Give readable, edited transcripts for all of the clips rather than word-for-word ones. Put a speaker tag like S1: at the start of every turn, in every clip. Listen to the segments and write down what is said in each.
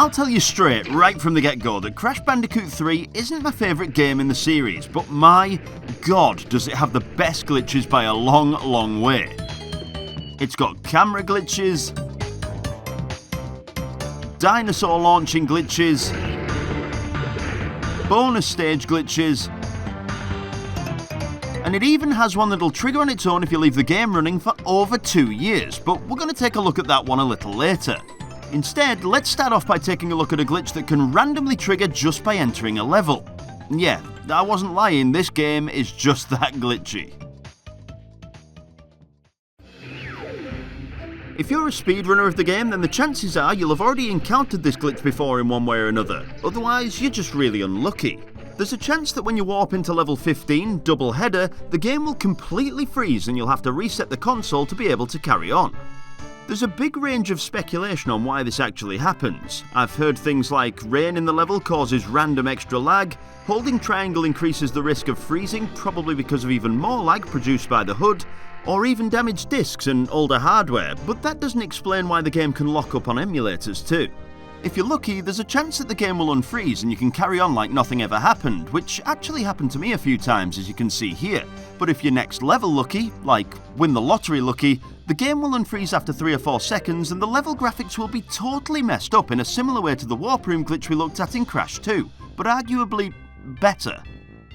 S1: I'll tell you straight, right from the get-go, that Crash Bandicoot 3 isn't my favourite game in the series, but my god does it have the best glitches by a long, long way. It's got camera glitches, dinosaur launching glitches, bonus stage glitches, and it even has one that'll trigger on its own if you leave the game running for over 2 years, but we're going to take a look at that one a little later. Instead, let's start off by taking a look at a glitch that can randomly trigger just by entering a level. Yeah, I wasn't lying, this game is just that glitchy. If you're a speedrunner of the game, then the chances are you'll have already encountered this glitch before in one way or another, otherwise you're just really unlucky. There's a chance that when you warp into level 15, double header, the game will completely freeze and you'll have to reset the console to be able to carry on. There's a big range of speculation on why this actually happens. I've heard things like rain in the level causes random extra lag, holding triangle increases the risk of freezing probably because of even more lag produced by the HUD, or even damaged discs and older hardware, but that doesn't explain why the game can lock up on emulators too. If you're lucky, there's a chance that the game will unfreeze and you can carry on like nothing ever happened, which actually happened to me a few times as you can see here. But if you're next level lucky, like win the lottery lucky, the game will unfreeze after 3 or 4 seconds and the level graphics will be totally messed up in a similar way to the warp room glitch we looked at in Crash 2, but arguably better.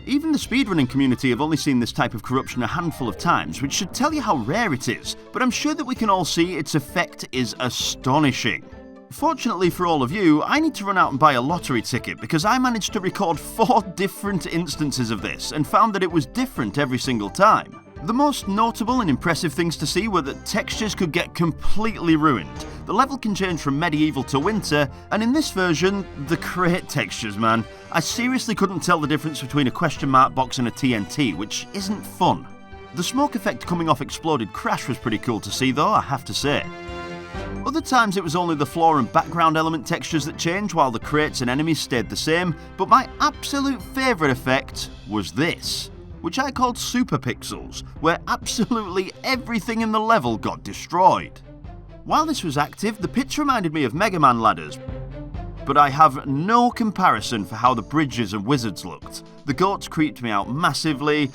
S1: Even the speedrunning community have only seen this type of corruption a handful of times, which should tell you how rare it is, but I'm sure that we can all see its effect is astonishing. Fortunately for all of you, I need to run out and buy a lottery ticket because I managed to record 4 different instances of this and found that it was different every single time. The most notable and impressive things to see were that textures could get completely ruined. The level can change from medieval to winter, and in this version, the crate textures, man. I seriously couldn't tell the difference between a question mark box and a TNT, which isn't fun. The smoke effect coming off exploded Crash was pretty cool to see though, I have to say. Other times it was only the floor and background element textures that changed while the crates and enemies stayed the same, but my absolute favourite effect was this, which I called Super Pixels, where absolutely everything in the level got destroyed. While this was active, the pits reminded me of Mega Man ladders, but I have no comparison for how the bridges and wizards looked. The goats creeped me out massively,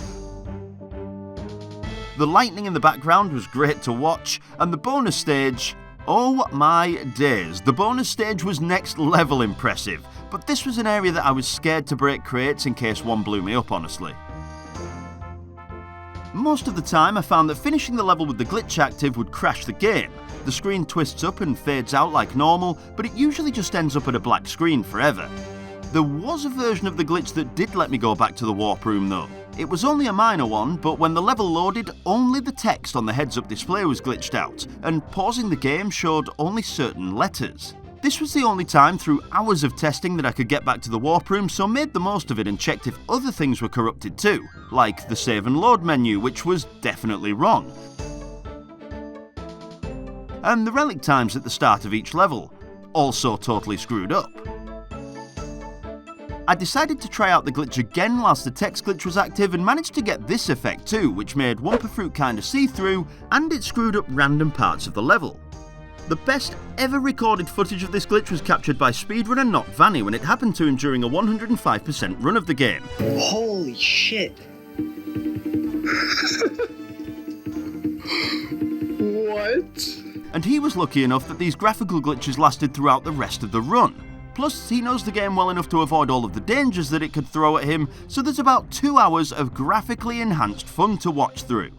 S1: the lightning in the background was great to watch, and the bonus stage, oh my days, the bonus stage was next level impressive, but this was an area that I was scared to break crates in case one blew me up, honestly. Most of the time I found that finishing the level with the glitch active would crash the game. The screen twists up and fades out like normal, but it usually just ends up at a black screen forever. There was a version of the glitch that did let me go back to the warp room though. It was only a minor one, but when the level loaded, only the text on the heads-up display was glitched out, and pausing the game showed only certain letters. This was the only time through hours of testing that I could get back to the warp room, so made the most of it and checked if other things were corrupted too, like the save and load menu, which was definitely wrong, and the relic times at the start of each level, also totally screwed up. I decided to try out the glitch again whilst the text glitch was active and managed to get this effect too, which made Wumpa Fruit kinda see-through, and it screwed up random parts of the level. The best ever recorded footage of this glitch was captured by speedrunner Not Vanny when it happened to him during a 105% run of the game.
S2: Holy shit. What?
S1: And he was lucky enough that these graphical glitches lasted throughout the rest of the run. Plus, he knows the game well enough to avoid all of the dangers that it could throw at him, so there's about 2 hours of graphically enhanced fun to watch through.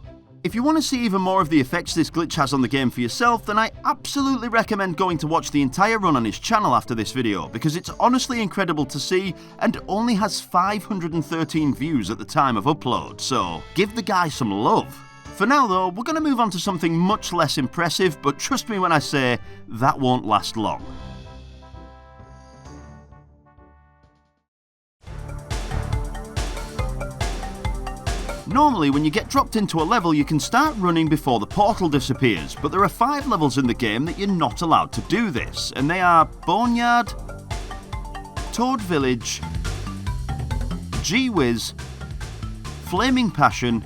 S1: If you want to see even more of the effects this glitch has on the game for yourself, then I absolutely recommend going to watch the entire run on his channel after this video, because it's honestly incredible to see and only has 513 views at the time of upload, so give the guy some love. For now though, we're going to move on to something much less impressive, but trust me when I say, that won't last long. Normally, when you get dropped into a level, you can start running before the portal disappears, but there are 5 levels in the game that you're not allowed to do this, and they are Boneyard, Toad Village, Gee Whiz, Flaming Passion,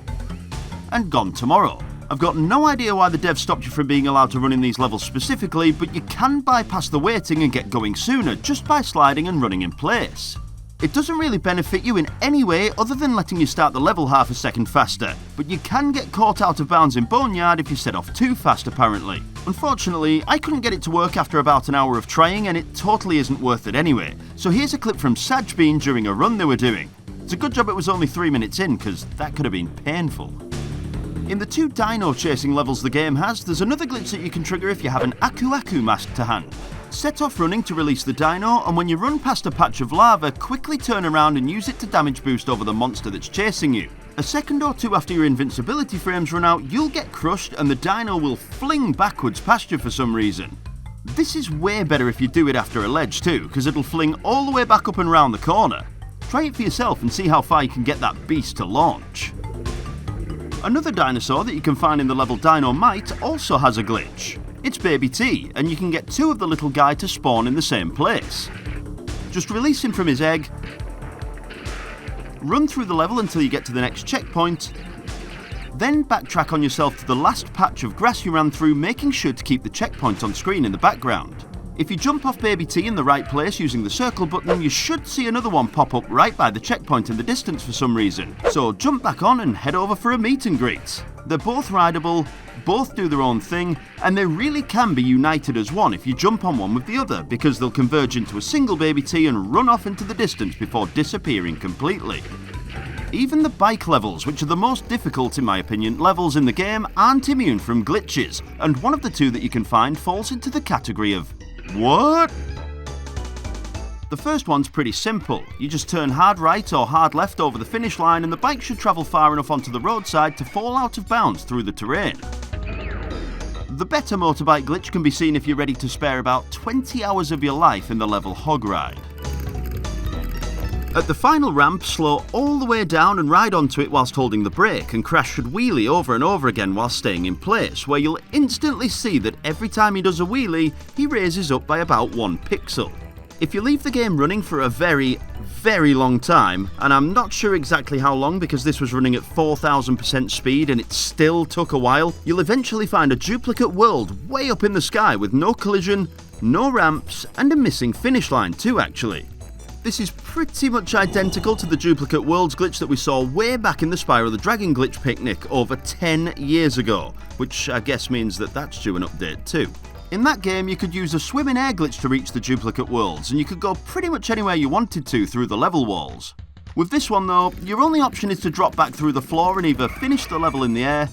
S1: and Gone Tomorrow. I've got no idea why the devs stopped you from being allowed to run in these levels specifically, but you can bypass the waiting and get going sooner just by sliding and running in place. It doesn't really benefit you in any way other than letting you start the level half a second faster, but you can get caught out of bounds in Boneyard if you set off too fast apparently. Unfortunately, I couldn't get it to work after about an hour of trying and it totally isn't worth it anyway, so here's a clip from Sagging during a run they were doing. It's a good job it was only 3 minutes in, because that could have been painful. In the 2 dino chasing levels the game has, there's another glitch that you can trigger if you have an Aku mask to hand. Set off running to release the dino, and when you run past a patch of lava, quickly turn around and use it to damage boost over the monster that's chasing you. A second or two after your invincibility frames run out, you'll get crushed and the dino will fling backwards past you for some reason. This is way better if you do it after a ledge too, because it'll fling all the way back up and round the corner. Try it for yourself and see how far you can get that beast to launch. Another dinosaur that you can find in the level Dino Might also has a glitch. It's Baby T, and you can get 2 of the little guy to spawn in the same place. Just release him from his egg, run through the level until you get to the next checkpoint, then backtrack on yourself to the last patch of grass you ran through, making sure to keep the checkpoint on screen in the background. If you jump off Baby T in the right place using the circle button, you should see another one pop up right by the checkpoint in the distance for some reason. So jump back on and head over for a meet and greet. They're both rideable, both do their own thing, and they really can be united as one if you jump on one with the other, because they'll converge into a single Baby T and run off into the distance before disappearing completely. Even the bike levels, which are the most difficult in my opinion levels in the game, aren't immune from glitches, and one of the 2 that you can find falls into the category of what? The first one's pretty simple. You just turn hard right or hard left over the finish line and the bike should travel far enough onto the roadside to fall out of bounds through the terrain. The better motorbike glitch can be seen if you're ready to spare about 20 hours of your life in the level Hog Ride. At the final ramp, slow all the way down and ride onto it whilst holding the brake, and Crash should wheelie over and over again while staying in place, where you'll instantly see that every time he does a wheelie, he raises up by about 1 pixel. If you leave the game running for a very, very long time, and I'm not sure exactly how long because this was running at 4000% speed and it still took a while, you'll eventually find a duplicate world way up in the sky with no collision, no ramps, and a missing finish line too actually. This is pretty much identical to the duplicate worlds glitch that we saw way back in the Spyro the Dragon glitch picnic over 10 years ago, which I guess means that that's due an update too. In that game you could use a swim in air glitch to reach the duplicate worlds, and you could go pretty much anywhere you wanted to through the level walls. With this one though, your only option is to drop back through the floor and either finish the level in the air,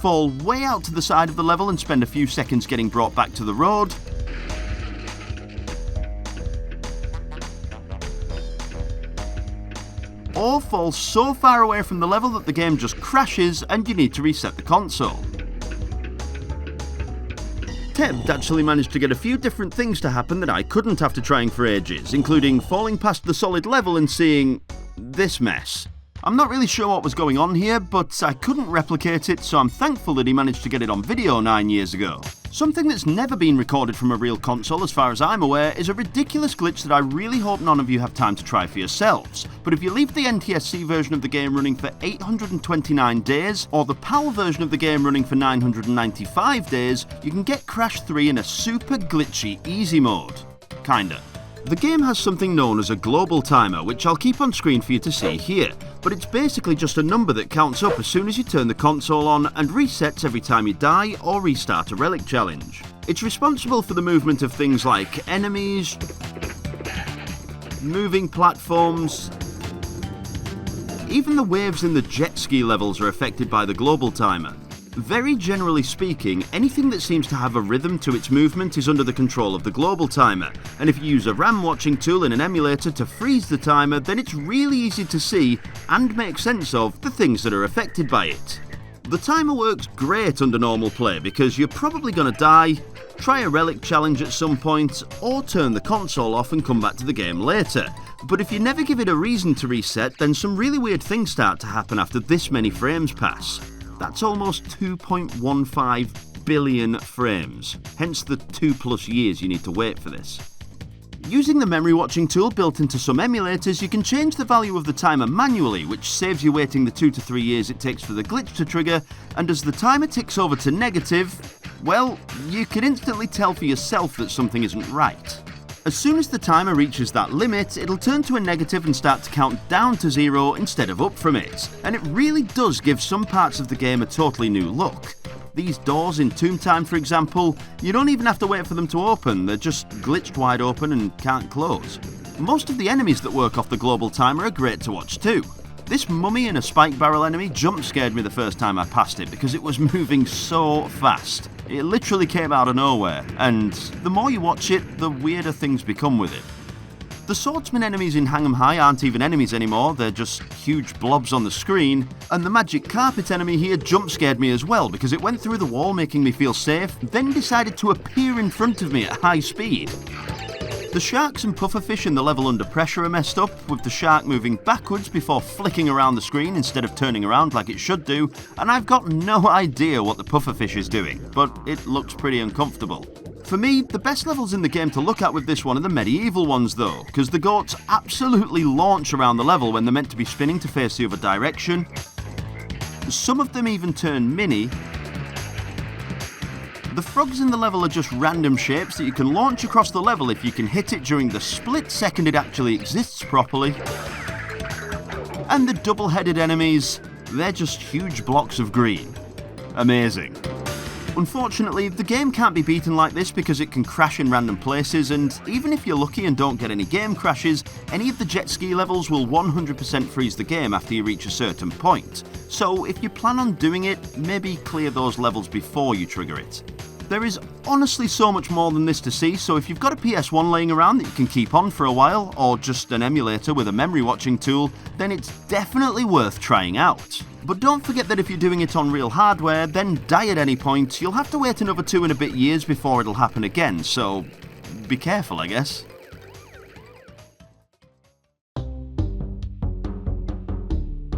S1: fall way out to the side of the level and spend a few seconds getting brought back to the road, or fall so far away from the level that the game just crashes and you need to reset the console. Tebd actually managed to get a few different things to happen that I couldn't after trying for ages, including falling past the solid level and seeing this mess. I'm not really sure what was going on here, but I couldn't replicate it, so I'm thankful that he managed to get it on video 9 years ago. Something that's never been recorded from a real console as far as I'm aware is a ridiculous glitch that I really hope none of you have time to try for yourselves. But if you leave the NTSC version of the game running for 829 days, or the PAL version of the game running for 995 days, you can get Crash 3 in a super glitchy easy mode. Kinda. The game has something known as a global timer, which I'll keep on screen for you to see here, but it's basically just a number that counts up as soon as you turn the console on and resets every time you die or restart a Relic challenge. It's responsible for the movement of things like enemies, moving platforms, even the waves in the jet ski levels are affected by the global timer. Very generally speaking, anything that seems to have a rhythm to its movement is under the control of the global timer, and if you use a RAM watching tool in an emulator to freeze the timer, then it's really easy to see and make sense of the things that are affected by it. The timer works great under normal play because you're probably going to die, try a Relic challenge at some point, or turn the console off and come back to the game later. But if you never give it a reason to reset, then some really weird things start to happen after this many frames pass. That's almost 2.15 billion frames, hence the 2+ years you need to wait for this. Using the memory watching tool built into some emulators, you can change the value of the timer manually, which saves you waiting the 2 to 3 years it takes for the glitch to trigger, and as the timer ticks over to negative, well, you can instantly tell for yourself that something isn't right. As soon as the timer reaches that limit, it'll turn to a negative and start to count down to 0 instead of up from it, and it really does give some parts of the game a totally new look. These doors in Tomb Time, for example, you don't even have to wait for them to open, they're just glitched wide open and can't close. Most of the enemies that work off the global timer are great to watch too. This mummy and a spike barrel enemy jump scared me the first time I passed it because it was moving so fast. It literally came out of nowhere, and the more you watch it, the weirder things become with it. The swordsman enemies in Hang 'em High aren't even enemies anymore, they're just huge blobs on the screen, and the magic carpet enemy here jump scared me as well because it went through the wall making me feel safe, then decided to appear in front of me at high speed. The sharks and pufferfish in the level under pressure are messed up, with the shark moving backwards before flicking around the screen instead of turning around like it should do, and I've got no idea what the pufferfish is doing, but it looks pretty uncomfortable. For me, the best levels in the game to look at with this one are the medieval ones though, because the goats absolutely launch around the level when they're meant to be spinning to face the other direction. Some of them even turn mini. The frogs in the level are just random shapes that you can launch across the level if you can hit it during the split second it actually exists properly. And the double-headed enemies, they're just huge blocks of green. Amazing. Unfortunately, the game can't be beaten like this because it can crash in random places, and even if you're lucky and don't get any game crashes, any of the jet ski levels will 100% freeze the game after you reach a certain point. So if you plan on doing it, maybe clear those levels before you trigger it. There is honestly so much more than this to see, so if you've got a PS1 laying around that you can keep on for a while, or just an emulator with a memory watching tool, then it's definitely worth trying out. But don't forget that if you're doing it on real hardware, then die at any point, you'll have to wait another 2 and a bit years before it'll happen again, so be careful, I guess.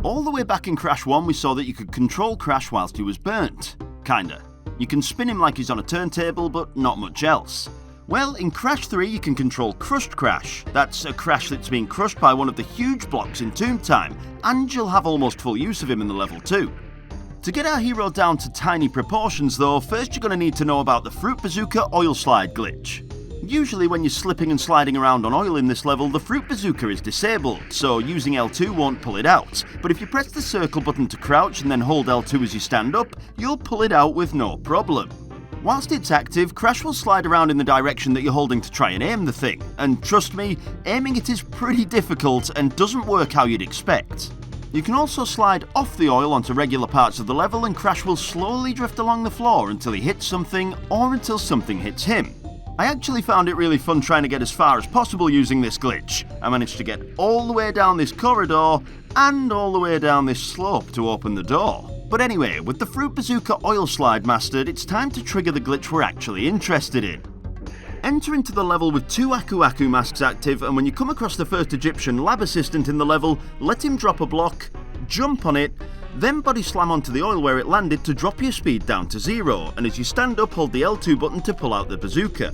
S1: All the way back in Crash 1 we saw that you could control Crash whilst he was burnt. Kinda. You can spin him like he's on a turntable, but not much else. Well, in Crash 3 you can control Crushed Crash. That's a Crash that's being crushed by one of the huge blocks in Tomb Time, and you'll have almost full use of him in the level too. To get our hero down to tiny proportions though, first you're going to need to know about the Fruit Bazooka Oil Slide glitch. Usually when you're slipping and sliding around on oil in this level, the Fruit Bazooka is disabled, so using L2 won't pull it out, but if you press the circle button to crouch and then hold L2 as you stand up, you'll pull it out with no problem. Whilst it's active, Crash will slide around in the direction that you're holding to try and aim the thing, and trust me, aiming it is pretty difficult and doesn't work how you'd expect. You can also slide off the oil onto regular parts of the level and Crash will slowly drift along the floor until he hits something or until something hits him. I actually found it really fun trying to get as far as possible using this glitch. I managed to get all the way down this corridor and all the way down this slope to open the door. But anyway, with the Fruit Bazooka Oil Slide mastered, it's time to trigger the glitch we're actually interested in. Enter into the level with 2 Aku Aku masks active, and when you come across the first Egyptian lab assistant in the level, let him drop a block, jump on it, then body slam onto the oil where it landed to drop your speed down to 0, and as you stand up hold the L2 button to pull out the bazooka.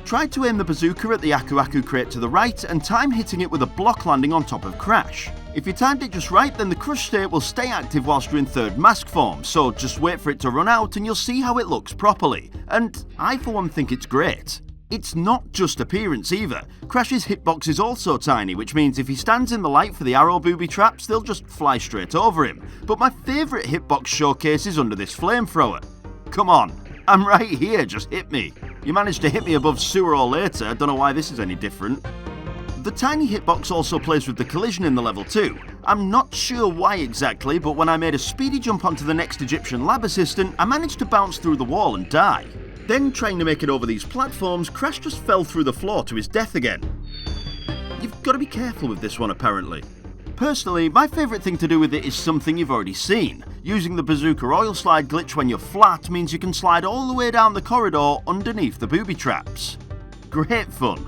S1: Try to aim the bazooka at the Aku Aku crate to the right and time hitting it with a block landing on top of Crash. If you timed it just right, then the crush state will stay active whilst you're in third mask form, so just wait for it to run out and you'll see how it looks properly. And I for one think it's great. It's not just appearance either. Crash's hitbox is also tiny, which means if he stands in the light for the arrow booby traps, they'll just fly straight over him. But my favourite hitbox showcase is under this flamethrower. Come on, I'm right here, just hit me. You managed to hit me above sewer or later, I don't know why this is any different. The tiny hitbox also plays with the collision in the level too. I'm not sure why exactly, but when I made a speedy jump onto the next Egyptian lab assistant, I managed to bounce through the wall and die. Then, trying to make it over these platforms, Crash just fell through the floor to his death again. You've got to be careful with this one apparently. Personally, my favourite thing to do with it is something you've already seen. Using the Bazooka Oil Slide glitch when you're flat means you can slide all the way down the corridor underneath the booby traps. Great fun.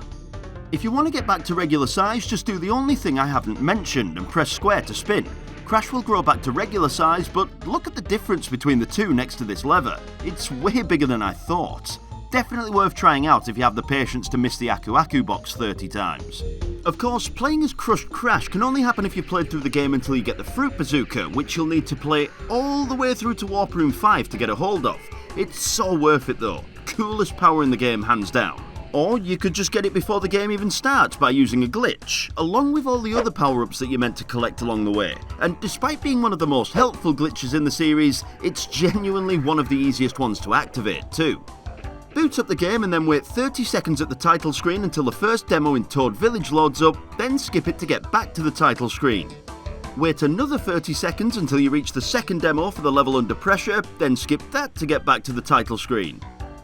S1: If you want to get back to regular size, just do the only thing I haven't mentioned and press square to spin. Crash will grow back to regular size, but look at the difference between the two next to this lever. It's way bigger than I thought. definitely worth trying out if you have the patience to miss the Aku Aku box 30 times. Of course, playing as Crushed Crash can only happen if you played through the game until you get the Fruit Bazooka, which you'll need to play all the way through to Warp Room 5 to get a hold of. It's so worth it though, coolest power in the game hands down. Or you could just get it before the game even starts by using a glitch, along with all the other power-ups that you're meant to collect along the way. And despite being one of the most helpful glitches in the series, it's genuinely one of the easiest ones to activate too. Boot up the game and then wait 30 seconds at the title screen until the first demo in Toad Village loads up, then skip it to get back to the title screen. Wait another 30 seconds until you reach the second demo for the level Under Pressure, then skip that to get back to the title screen.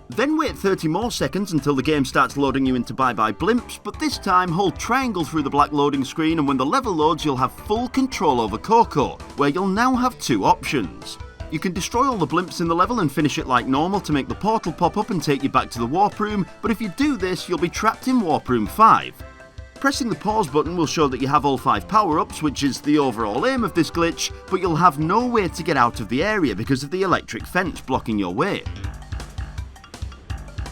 S1: Then wait 30 more seconds until the game starts loading you into Bye Bye Blimps, but this time hold triangle through the black loading screen, and when the level loads you'll have full control over Coco, where you'll now have two options. You can destroy all the blimps in the level and finish it like normal to make the portal pop up and take you back to the Warp Room, but if you do this you'll be trapped in Warp Room 5. Pressing the pause button will show that you have all 5 power-ups, which is the overall aim of this glitch, but you'll have no way to get out of the area because of the electric fence blocking your way.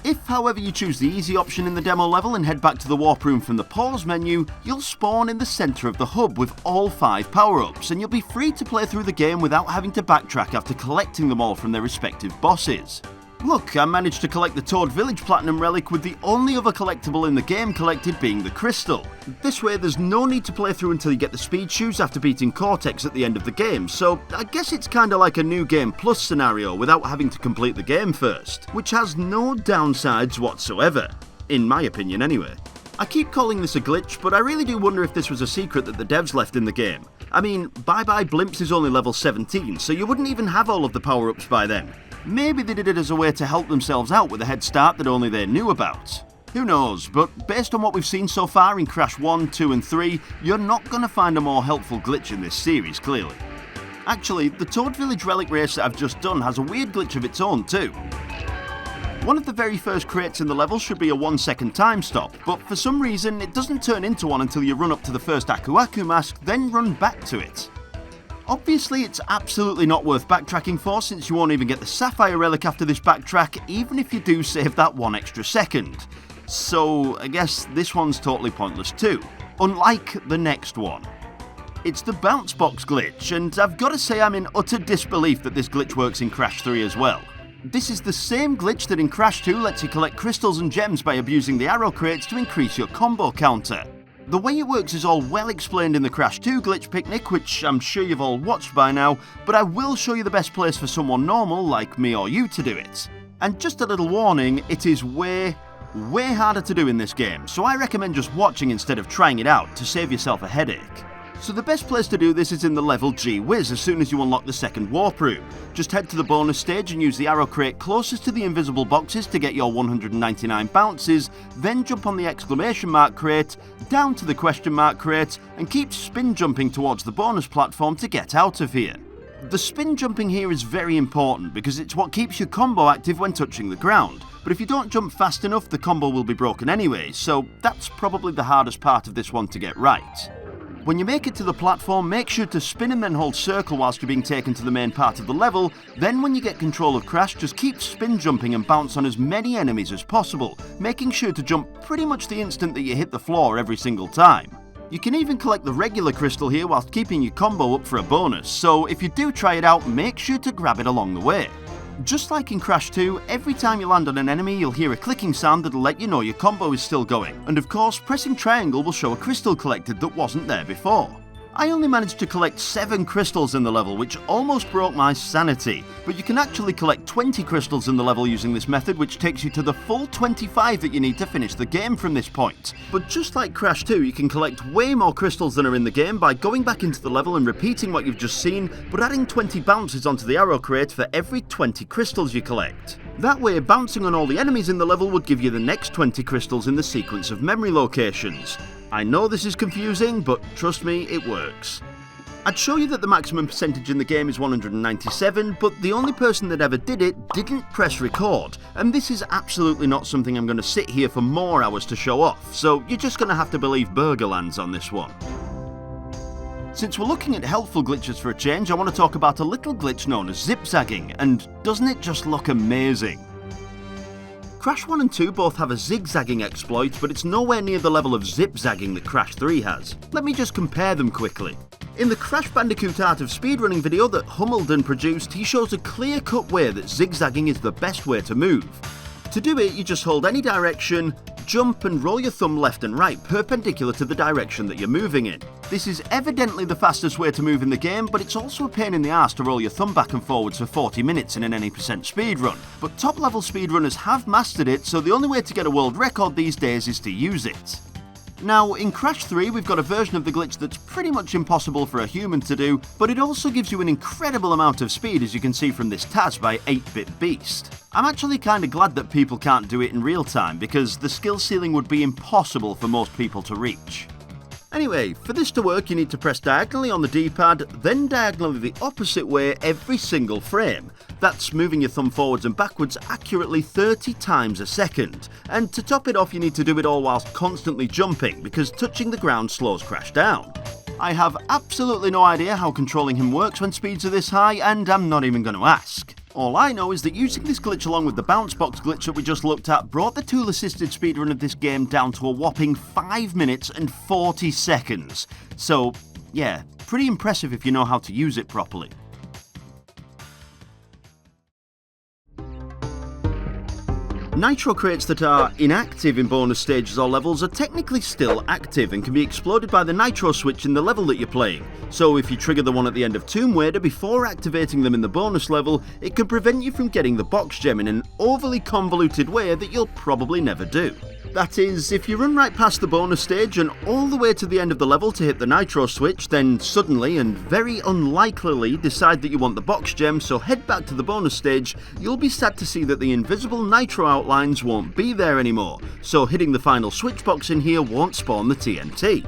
S1: If, however, you choose the easy option in the demo level and head back to the Warp Room from the pause menu, you'll spawn in the centre of the hub with all 5 power-ups, and you'll be free to play through the game without having to backtrack after collecting them all from their respective bosses. Look, I managed to collect the Toad Village Platinum Relic with the only other collectible in the game collected being the Crystal. This way there's no need to play through until you get the Speed Shoes after beating Cortex at the end of the game, so I guess it's kinda like a New Game Plus scenario without having to complete the game first, which has no downsides whatsoever. In my opinion anyway. I keep calling this a glitch, but I really do wonder if this was a secret that the devs left in the game. I mean, Bye Bye Blimps is only level 17, so you wouldn't even have all of the power-ups by then. Maybe they did it as a way to help themselves out with a head start that only they knew about. Who knows, but based on what we've seen so far in Crash 1, 2 and 3, you're not going to find a more helpful glitch in this series, clearly. Actually, the Toad Village Relic race that I've just done has a weird glitch of its own too. One of the very first crates in the level should be a 1-second time stop, but for some reason it doesn't turn into one until you run up to the first Aku Aku mask, then run back to it. Obviously it's absolutely not worth backtracking for, since you won't even get the Sapphire Relic after this backtrack, even if you do save that 1 extra second. So I guess this one's totally pointless too, unlike the next one. It's the Bounce Box glitch, and I've got to say I'm in utter disbelief that this glitch works in Crash 3 as well. This is the same glitch that in Crash 2 lets you collect crystals and gems by abusing the arrow crates to increase your combo counter. The way it works is all well explained in the Crash 2 Glitch Picnic, which I'm sure you've all watched by now, but I will show you the best place for someone normal like me or you to do it. And just a little warning, it is way harder to do in this game, so I recommend just watching instead of trying it out to save yourself a headache. So the best place to do this is in the level Gee Whiz as soon as you unlock the second Warp Room. Just head to the bonus stage and use the arrow crate closest to the invisible boxes to get your 199 bounces, then jump on the exclamation mark crate, down to the question mark crate, and keep spin jumping towards the bonus platform to get out of here. The spin jumping here is very important because it's what keeps your combo active when touching the ground, but if you don't jump fast enough the combo will be broken anyway, so that's probably the hardest part of this one to get right. When you make it to the platform, make sure to spin and then hold circle whilst you're being taken to the main part of the level, then when you get control of Crash, just keep spin jumping and bounce on as many enemies as possible, making sure to jump pretty much the instant that you hit the floor every single time. You can even collect the regular crystal here whilst keeping your combo up for a bonus, so if you do try it out, make sure to grab it along the way. Just like in Crash 2, every time you land on an enemy you'll hear a clicking sound that'll let you know your combo is still going, and of course pressing triangle will show a crystal collected that wasn't there before. I only managed to collect 7 crystals in the level, which almost broke my sanity, but you can actually collect 20 crystals in the level using this method, which takes you to the full 25 that you need to finish the game from this point. But just like Crash 2, you can collect way more crystals than are in the game by going back into the level and repeating what you've just seen, but adding 20 bounces onto the arrow crate for every 20 crystals you collect. That way, bouncing on all the enemies in the level would give you the next 20 crystals in the sequence of memory locations. I know this is confusing, but trust me, it works. I'd show you that the maximum percentage in the game is 197, but the only person that ever did it didn't press record, and this is absolutely not something I'm going to sit here for more hours to show off, so you're just going to have to believe Burgerland's on this one. Since we're looking at helpful glitches for a change, I want to talk about a little glitch known as zip-zagging, and doesn't it just look amazing? Crash 1 and 2 both have a zigzagging exploit, but it's nowhere near the level of zip-zagging that Crash 3 has. Let me just compare them quickly. In the Crash Bandicoot Art of Speedrunning video that Hummelden produced, he shows a clear-cut way that zigzagging is the best way to move. To do it, you just hold any direction, jump and roll your thumb left and right perpendicular to the direction that you're moving in. This is evidently the fastest way to move in the game, but it's also a pain in the arse to roll your thumb back and forwards for 40 minutes in an any % speedrun. But top level speedrunners have mastered it, so the only way to get a world record these days is to use it. Now, in Crash 3 we've got a version of the glitch that's pretty much impossible for a human to do, but it also gives you an incredible amount of speed, as you can see from this Taz by 8-Bit Beast. I'm actually kinda glad that people can't do it in real time, because the skill ceiling would be impossible for most people to reach. Anyway, for this to work you need to press diagonally on the D-pad, then diagonally the opposite way every single frame. That's moving your thumb forwards and backwards accurately 30 times a second. And to top it off you need to do it all whilst constantly jumping, because touching the ground slows Crash down. I have absolutely no idea how controlling him works when speeds are this high, and I'm not even going to ask. All I know is that using this glitch along with the bounce box glitch that we just looked at brought the tool-assisted speedrun of this game down to a whopping 5 minutes and 40 seconds. So, yeah, pretty impressive if you know how to use it properly. Nitro crates that are inactive in bonus stages or levels are technically still active and can be exploded by the nitro switch in the level that you're playing. So if you trigger the one at the end of Tomb Raider before activating them in the bonus level, it can prevent you from getting the box gem in an overly convoluted way that you'll probably never do. That is, if you run right past the bonus stage and all the way to the end of the level to hit the nitro switch, then suddenly and very unlikely decide that you want the box gem, so head back to the bonus stage, you'll be sad to see that the invisible nitro outlines won't be there anymore, so hitting the final switch box in here won't spawn the TNT.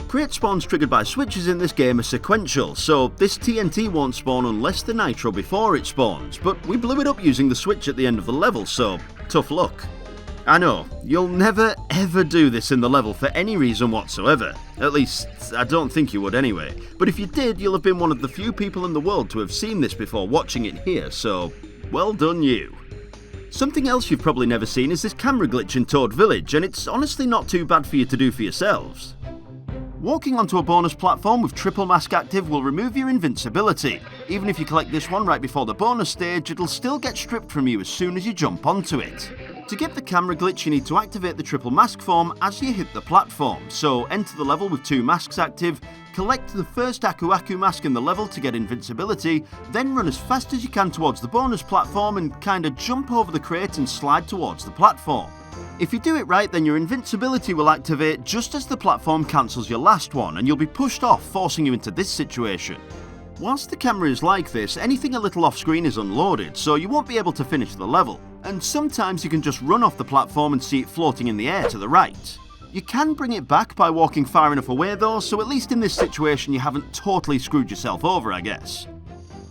S1: Crate spawns triggered by switches in this game are sequential, so this TNT won't spawn unless the nitro before it spawns, but we blew it up using the switch at the end of the level, so tough luck. I know, you'll never ever do this in the level for any reason whatsoever. At least, I don't think you would anyway. But if you did, you'll have been one of the few people in the world to have seen this before watching it here, so well done you. Something else you've probably never seen is this camera glitch in Toad Village, and it's honestly not too bad for you to do for yourselves. Walking onto a bonus platform with triple mask active will remove your invincibility. Even if you collect this one right before the bonus stage, it'll still get stripped from you as soon as you jump onto it. To get the camera glitch you need to activate the triple mask form as you hit the platform, so enter the level with 2 masks active, collect the first Aku Aku mask in the level to get invincibility, then run as fast as you can towards the bonus platform and kinda jump over the crate and slide towards the platform. If you do it right, then your invincibility will activate just as the platform cancels your last one, and you'll be pushed off, forcing you into this situation. Whilst the camera is like this, anything a little off screen is unloaded, so you won't be able to finish the level. And sometimes you can just run off the platform and see it floating in the air to the right. You can bring it back by walking far enough away though, so at least in this situation you haven't totally screwed yourself over, I guess.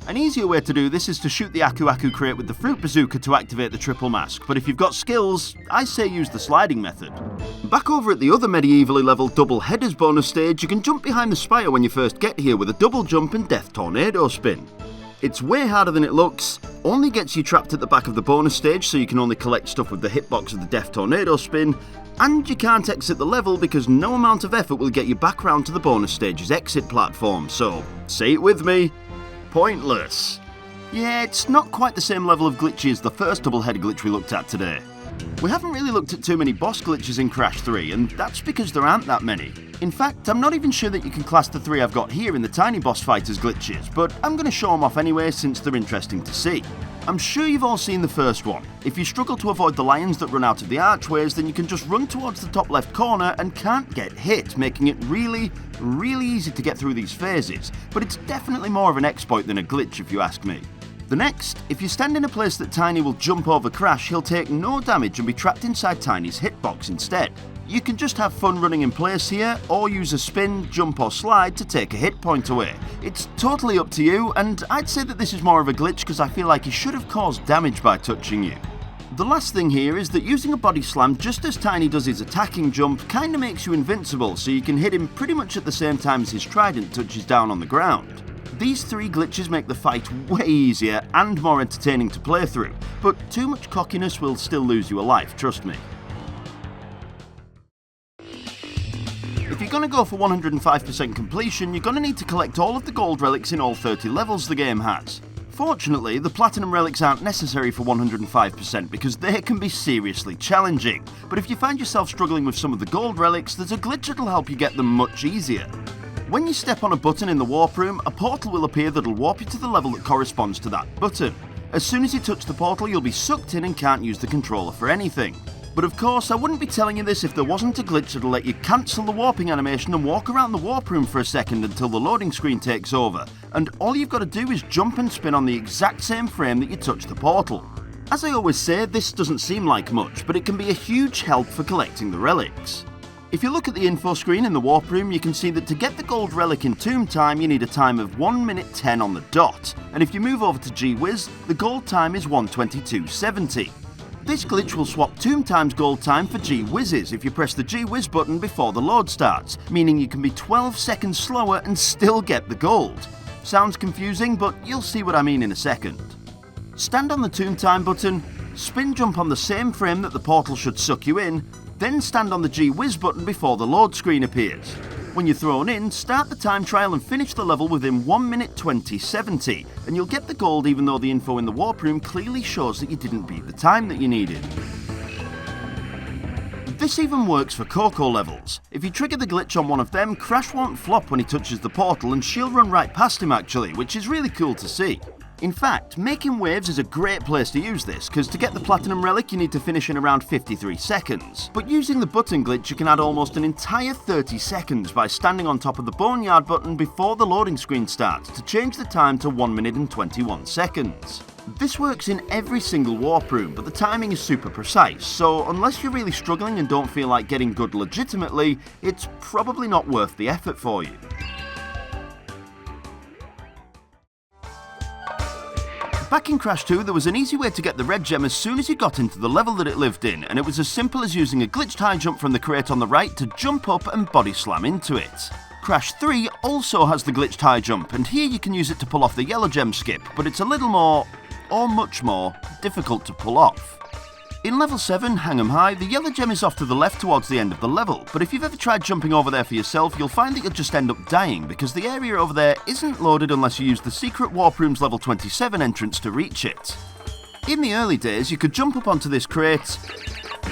S1: An easier way to do this is to shoot the Aku Aku crate with the fruit bazooka to activate the triple mask, but if you've got skills, I say use the sliding method. Back over at the other medievally level double headers bonus stage, you can jump behind the spire when you first get here with a double jump and death tornado spin. It's way harder than it looks, only gets you trapped at the back of the bonus stage so you can only collect stuff with the hitbox of the death tornado spin, and you can't exit the level because no amount of effort will get you back round to the bonus stage's exit platform, so say it with me. Pointless. Yeah, it's not quite the same level of glitchy as the first double header glitch we looked at today. We haven't really looked at too many boss glitches in Crash 3, and that's because there aren't that many. In fact, I'm not even sure that you can class the 3 I've got here in the tiny boss fight as glitches, but I'm going to show them off anyway since they're interesting to see. I'm sure you've all seen the first one. If you struggle to avoid the lions that run out of the archways, then you can just run towards the top left corner and can't get hit, making it really easy to get through these phases, but it's definitely more of an exploit than a glitch if you ask me. The next, if you stand in a place that Tiny will jump over Crash, he'll take no damage and be trapped inside Tiny's hitbox instead. You can just have fun running in place here, or use a spin, jump or slide to take a hit point away. It's totally up to you, and I'd say that this is more of a glitch because I feel like he should have caused damage by touching you. The last thing here is that using a body slam just as Tiny does his attacking jump kinda makes you invincible, so you can hit him pretty much at the same time as his trident touches down on the ground. These 3 glitches make the fight way easier and more entertaining to play through, but too much cockiness will still lose you a life, trust me. If you're gonna go for 105% completion, you're gonna need to collect all of the gold relics in all 30 levels the game has. Fortunately, the platinum relics aren't necessary for 105% because they can be seriously challenging, but if you find yourself struggling with some of the gold relics, there's a glitch that'll help you get them much easier. When you step on a button in the warp room, a portal will appear that'll warp you to the level that corresponds to that button. As soon as you touch the portal, you'll be sucked in and can't use the controller for anything. But of course, I wouldn't be telling you this if there wasn't a glitch that'll let you cancel the warping animation and walk around the warp room for a second until the loading screen takes over, and all you've got to do is jump and spin on the exact same frame that you touched the portal. As I always say, this doesn't seem like much, but it can be a huge help for collecting the relics. If you look at the info screen in the warp room, you can see that to get the gold relic in tomb time, you need a time of 1 minute 10 on the dot, and if you move over to G-Wiz, the gold time is 1:22:70. This glitch will swap tomb time's gold time for G-Wiz's if you press the G-Wiz button before the load starts, meaning you can be 12 seconds slower and still get the gold. Sounds confusing, but you'll see what I mean in a second. Stand on the tomb time button, spin jump on the same frame that the portal should suck you in, then stand on the G-Wiz button before the load screen appears. When you're thrown in, start the time trial and finish the level within 1 minute 20:70, and you'll get the gold even though the info in the warp room clearly shows that you didn't beat the time that you needed. This even works for Coco levels. If you trigger the glitch on one of them, Crash won't flop when he touches the portal and she'll run right past him actually, which is really cool to see. In fact, making waves is a great place to use this, because to get the platinum relic you need to finish in around 53 seconds. But using the button glitch you can add almost an entire 30 seconds by standing on top of the boneyard button before the loading screen starts to change the time to 1 minute and 21 seconds. This works in every single warp room, but the timing is super precise, so unless you're really struggling and don't feel like getting good legitimately, it's probably not worth the effort for you. Back in Crash 2, there was an easy way to get the red gem as soon as you got into the level that it lived in, and it was as simple as using a glitched high jump from the crate on the right to jump up and body slam into it. Crash 3 also has the glitched high jump, and here you can use it to pull off the yellow gem skip, but it's a little more, or much more, difficult to pull off. In level 7, Hang 'em High, the yellow gem is off to the left towards the end of the level, but if you've ever tried jumping over there for yourself, you'll find that you'll just end up dying because the area over there isn't loaded unless you use the secret Warp Room's level 27 entrance to reach it. In the early days, you could jump up onto this crate,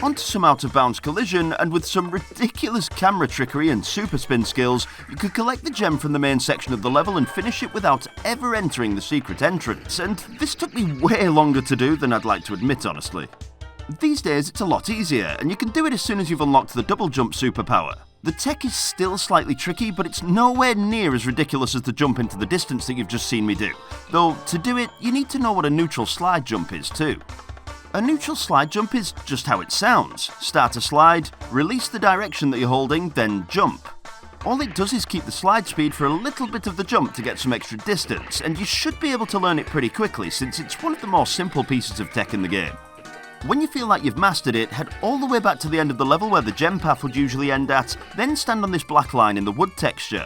S1: onto some out-of-bounds collision, and with some ridiculous camera trickery and super spin skills, you could collect the gem from the main section of the level and finish it without ever entering the secret entrance, and this took me way longer to do than I'd like to admit, honestly. These days it's a lot easier, and you can do it as soon as you've unlocked the double jump superpower. The tech is still slightly tricky, but it's nowhere near as ridiculous as the jump into the distance that you've just seen me do. Though, to do it, you need to know what a neutral slide jump is too. A neutral slide jump is just how it sounds. Start a slide, release the direction that you're holding, then jump. All it does is keep the slide speed for a little bit of the jump to get some extra distance, and you should be able to learn it pretty quickly since it's one of the more simple pieces of tech in the game. When you feel like you've mastered it, head all the way back to the end of the level where the gem path would usually end at, then stand on this black line in the wood texture.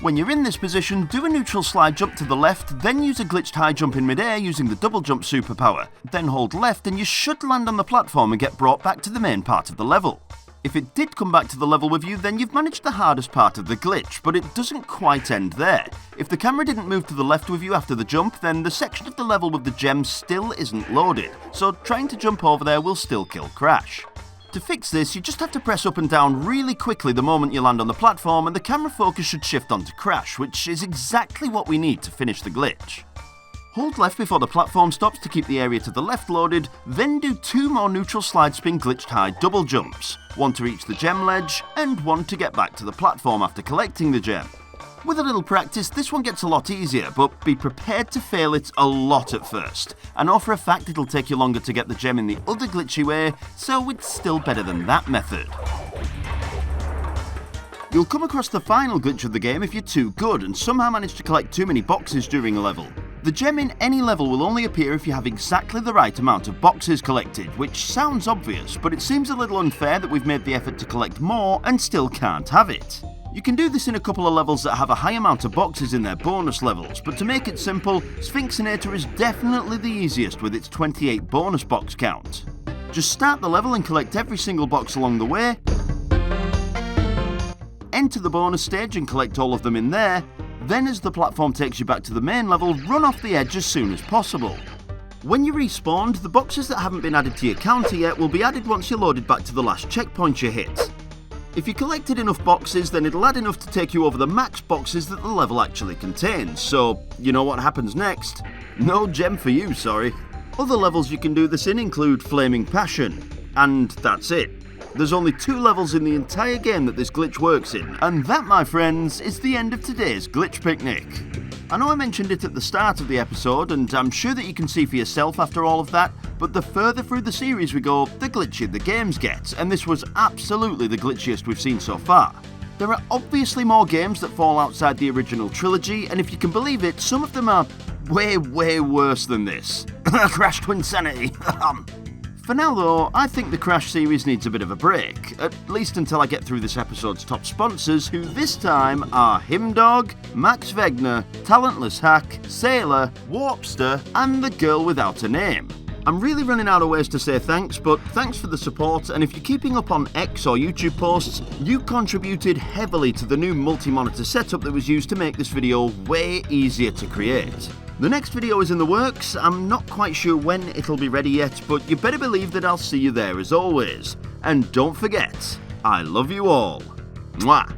S1: When you're in this position, do a neutral slide jump to the left, then use a glitched high jump in midair using the double jump superpower. Then hold left and you should land on the platform and get brought back to the main part of the level. If it did come back to the level with you, then you've managed the hardest part of the glitch, but it doesn't quite end there. If the camera didn't move to the left with you after the jump, then the section of the level with the gem still isn't loaded, so trying to jump over there will still kill Crash. To fix this, you just have to press up and down really quickly the moment you land on the platform, and the camera focus should shift onto Crash, which is exactly what we need to finish the glitch. Hold left before the platform stops to keep the area to the left loaded, then do 2 more neutral slide spin glitched high double jumps, one to reach the gem ledge, and one to get back to the platform after collecting the gem. With a little practice, this one gets a lot easier, but be prepared to fail it a lot at first. I know for a fact it'll take you longer to get the gem in the other glitchy way, so it's still better than that method. You'll come across the final glitch of the game if you're too good and somehow manage to collect too many boxes during a level. The gem in any level will only appear if you have exactly the right amount of boxes collected, which sounds obvious, but it seems a little unfair that we've made the effort to collect more and still can't have it. You can do this in a couple of levels that have a high amount of boxes in their bonus levels, but to make it simple, Sphinxinator is definitely the easiest with its 28 bonus box count. Just start the level and collect every single box along the way, enter the bonus stage and collect all of them in there, then as the platform takes you back to the main level, run off the edge as soon as possible. When you respawned, the boxes that haven't been added to your counter yet will be added once you're loaded back to the last checkpoint you hit. If you collected enough boxes, then it'll add enough to take you over the max boxes that the level actually contains, so you know what happens next. No gem for you, sorry. Other levels you can do this in include Flaming Passion, and that's it. There's only 2 levels in the entire game that this glitch works in, and that, my friends, is the end of today's Glitch Picnic. I know I mentioned it at the start of the episode, and I'm sure that you can see for yourself after all of that, but the further through the series we go, the glitchier the games get, and this was absolutely the glitchiest we've seen so far. There are obviously more games that fall outside the original trilogy, and if you can believe it, some of them are way worse than this. Crash to insanity. For now though, I think the Crash series needs a bit of a break, at least until I get through this episode's top sponsors, who this time are Himdog, Max Wegner, Talentless Hack, Sailor, Warpster, and the Girl Without a Name. I'm really running out of ways to say thanks, but thanks for the support, and if you're keeping up on X or YouTube posts, you contributed heavily to the new multi-monitor setup that was used to make this video way easier to create. The next video is in the works. I'm not quite sure when it'll be ready yet, but you better believe that I'll see you there as always. And don't forget, I love you all. Mwah!